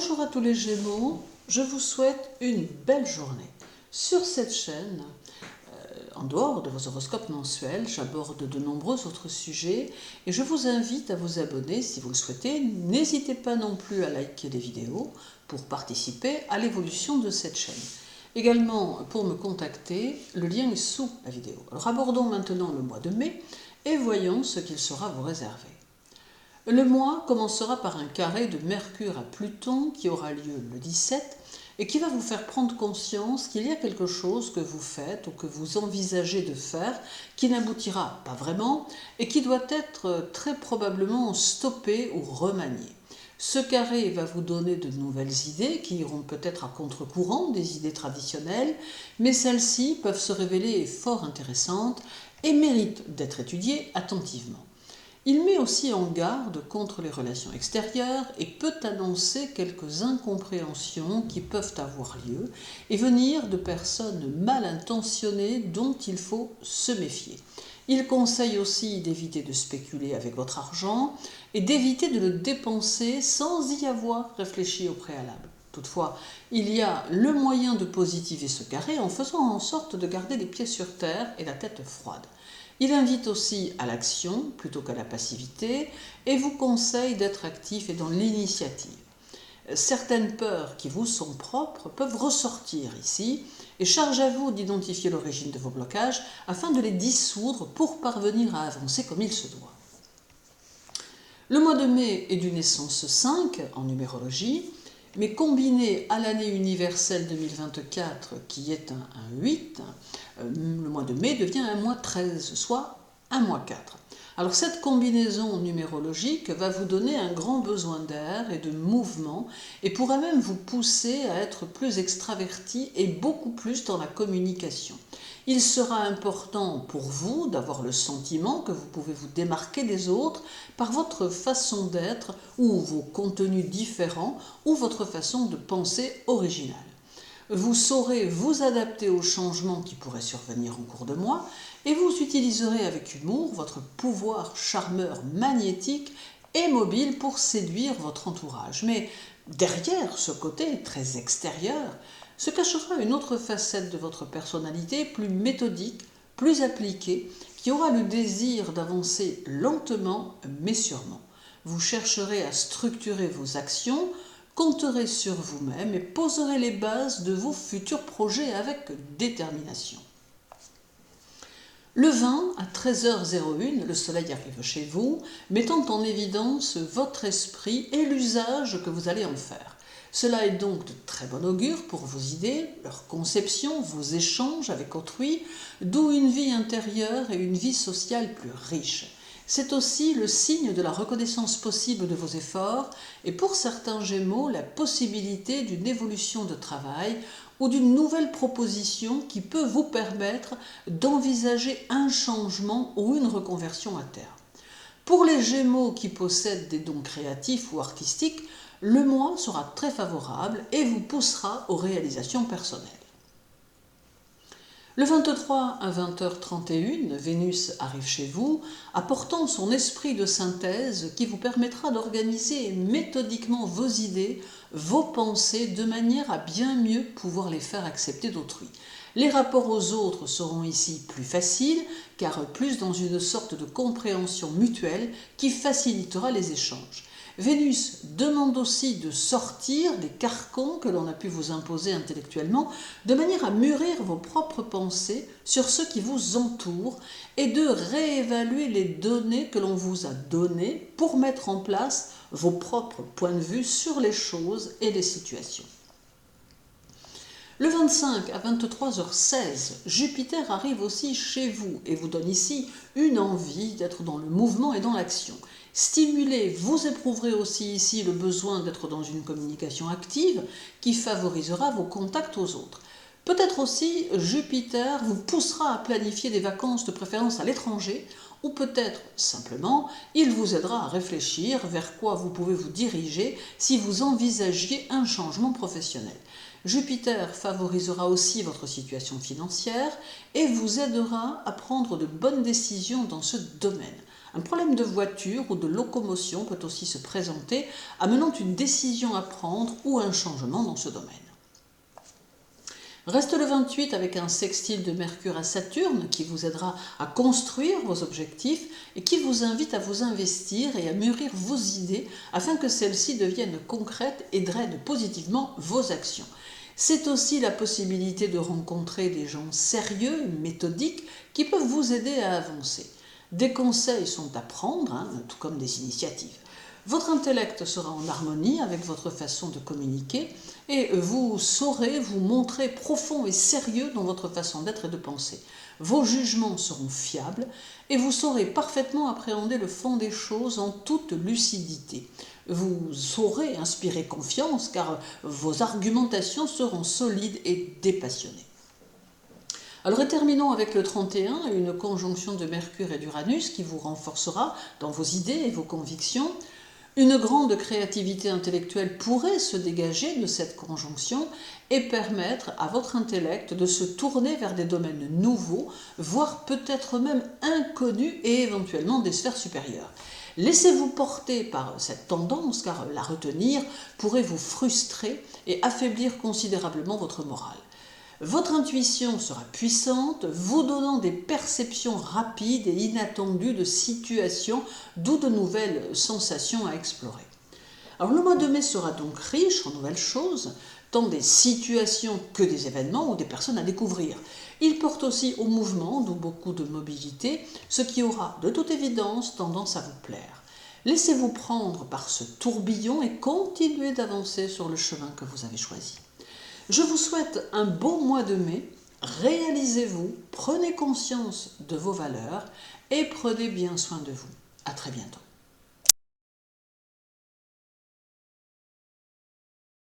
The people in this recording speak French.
Bonjour à tous les Gémeaux, je vous souhaite une belle journée. Sur cette chaîne, en dehors de vos horoscopes mensuels, j'aborde de nombreux autres sujets et je vous invite à vous abonner si vous le souhaitez. N'hésitez pas non plus à liker les vidéos pour participer à l'évolution de cette chaîne. Également, pour me contacter, le lien est sous la vidéo. Alors abordons maintenant le mois de mai et voyons ce qu'il sera vous réserver. Le mois commencera par un carré de Mercure à Pluton qui aura lieu le 17 et qui va vous faire prendre conscience qu'il y a quelque chose que vous faites ou que vous envisagez de faire qui n'aboutira pas vraiment et qui doit être très probablement stoppé ou remanié. Ce carré va vous donner de nouvelles idées qui iront peut-être à contre-courant des idées traditionnelles, mais celles-ci peuvent se révéler fort intéressantes et méritent d'être étudiées attentivement. Il met aussi en garde contre les relations extérieures et peut annoncer quelques incompréhensions qui peuvent avoir lieu et venir de personnes mal intentionnées dont il faut se méfier. Il conseille aussi d'éviter de spéculer avec votre argent et d'éviter de le dépenser sans y avoir réfléchi au préalable. Toutefois, il y a le moyen de positiver ce carré en faisant en sorte de garder les pieds sur terre et la tête froide. Il invite aussi à l'action plutôt qu'à la passivité et vous conseille d'être actif et dans l'initiative. Certaines peurs qui vous sont propres peuvent ressortir ici et charge à vous d'identifier l'origine de vos blocages afin de les dissoudre pour parvenir à avancer comme il se doit. Le mois de mai est d'une essence 5 en numérologie, mais combiné à l'année universelle 2024 qui est un 8, le mois de mai devient un mois 13, soit un mois 4. Alors cette combinaison numérologique va vous donner un grand besoin d'air et de mouvement et pourra même vous pousser à être plus extraverti et beaucoup plus dans la communication. Il sera important pour vous d'avoir le sentiment que vous pouvez vous démarquer des autres par votre façon d'être ou vos contenus différents ou votre façon de penser originale. Vous saurez vous adapter aux changements qui pourraient survenir en cours de mois et vous utiliserez avec humour votre pouvoir charmeur magnétique et mobile pour séduire votre entourage. Mais derrière ce côté très extérieur se cachera une autre facette de votre personnalité plus méthodique, plus appliquée, qui aura le désir d'avancer lentement mais sûrement. Vous chercherez à structurer vos actions, compterez sur vous-même et poserez les bases de vos futurs projets avec détermination. Le 20 à 13h01, le soleil arrive chez vous, mettant en évidence votre esprit et l'usage que vous allez en faire. Cela est donc de très bon augure pour vos idées, leur conception, vos échanges avec autrui, d'où une vie intérieure et une vie sociale plus riche. C'est aussi le signe de la reconnaissance possible de vos efforts et pour certains Gémeaux, la possibilité d'une évolution de travail ou d'une nouvelle proposition qui peut vous permettre d'envisager un changement ou une reconversion à terme. Pour les Gémeaux qui possèdent des dons créatifs ou artistiques, le mois sera très favorable et vous poussera aux réalisations personnelles. Le 23 à 20h31, Vénus arrive chez vous, apportant son esprit de synthèse qui vous permettra d'organiser méthodiquement vos idées, vos pensées, de manière à bien mieux pouvoir les faire accepter d'autrui. Les rapports aux autres seront ici plus faciles, car plus dans une sorte de compréhension mutuelle qui facilitera les échanges. Vénus demande aussi de sortir des carcans que l'on a pu vous imposer intellectuellement, de manière à mûrir vos propres pensées sur ce qui vous entoure et de réévaluer les données que l'on vous a données pour mettre en place vos propres points de vue sur les choses et les situations. Le 25 à 23h16, Jupiter arrive aussi chez vous et vous donne ici une envie d'être dans le mouvement et dans l'action. Stimulé, vous éprouverez aussi ici le besoin d'être dans une communication active qui favorisera vos contacts aux autres. Peut-être aussi Jupiter vous poussera à planifier des vacances de préférence à l'étranger ou peut-être simplement il vous aidera à réfléchir vers quoi vous pouvez vous diriger si vous envisagiez un changement professionnel. Jupiter favorisera aussi votre situation financière et vous aidera à prendre de bonnes décisions dans ce domaine. Un problème de voiture ou de locomotion peut aussi se présenter, amenant une décision à prendre ou un changement dans ce domaine. Reste le 28 avec un sextile de Mercure à Saturne qui vous aidera à construire vos objectifs et qui vous invite à vous investir et à mûrir vos idées afin que celles-ci deviennent concrètes et drainent positivement vos actions. C'est aussi la possibilité de rencontrer des gens sérieux et méthodiques qui peuvent vous aider à avancer. Des conseils sont à prendre, tout comme des initiatives. Votre intellect sera en harmonie avec votre façon de communiquer et vous saurez vous montrer profond et sérieux dans votre façon d'être et de penser. Vos jugements seront fiables et vous saurez parfaitement appréhender le fond des choses en toute lucidité. Vous saurez inspirer confiance car vos argumentations seront solides et dépassionnées. Alors et terminons avec le 31, une conjonction de Mercure et d'Uranus qui vous renforcera dans vos idées et vos convictions. Une grande créativité intellectuelle pourrait se dégager de cette conjonction et permettre à votre intellect de se tourner vers des domaines nouveaux, voire peut-être même inconnus et éventuellement des sphères supérieures. Laissez-vous porter par cette tendance car la retenir pourrait vous frustrer et affaiblir considérablement votre morale. Votre intuition sera puissante, vous donnant des perceptions rapides et inattendues de situations, d'où de nouvelles sensations à explorer. Alors le mois de mai sera donc riche en nouvelles choses, tant des situations que des événements ou des personnes à découvrir. Il porte aussi au mouvement, d'où beaucoup de mobilité, ce qui aura de toute évidence tendance à vous plaire. Laissez-vous prendre par ce tourbillon et continuez d'avancer sur le chemin que vous avez choisi. Je vous souhaite un beau mois de mai, réalisez-vous, prenez conscience de vos valeurs et prenez bien soin de vous. À très bientôt.